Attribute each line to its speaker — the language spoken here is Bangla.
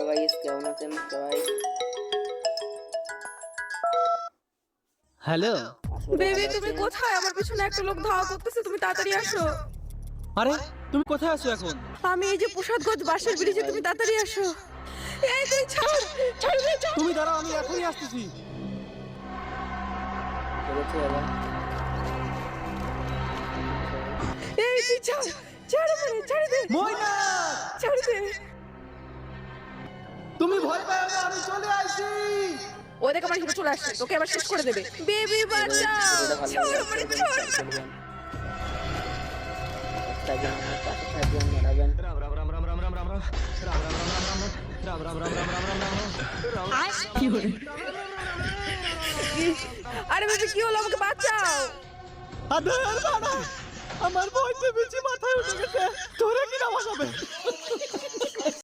Speaker 1: গাইস, কেমন আছেন সবাই?
Speaker 2: হ্যালো।
Speaker 3: বেবি তুমি কোথায়? আমার পিছনে একটা লোক ধাওয়া করতেছে, তুমি তাড়াতাড়ি আসো।
Speaker 2: আরে তুমি কোথায় আছো এখন?
Speaker 3: আমি এই যে প্রসাদগঞ্জ বাসের ব্রিজে, তুমি তাড়াতাড়ি আসো। এই তুই ছাড়, ছাড় দে, ছাড়।
Speaker 2: তুমি দাঁড়াও, আমি এখনই আসতেছি।
Speaker 1: চলেছে এবার।
Speaker 3: এই তুই ছাড়, ছাড় আমারে, ছাড় দে,
Speaker 2: ময়না,
Speaker 3: ছাড় দে।
Speaker 2: তুমি ভয় পাও না, আমি চলে আসছি।
Speaker 3: ও দেখ আমার হিরো চলে আসছে, তোকে আবার শেষ করে দেবে। বেবি বাঁচাও, ছাড় আমারে, ছাড়।
Speaker 1: পাশে থাকবেন, দাঁড়াবেন।
Speaker 3: আরে বেবি কি হলো? আমাকে বাঁচাও।
Speaker 2: আদর বাবা, আমার ভয়তে বেশি মাথায় উঠে গেছে। তোরে কি না বাঁচাবে?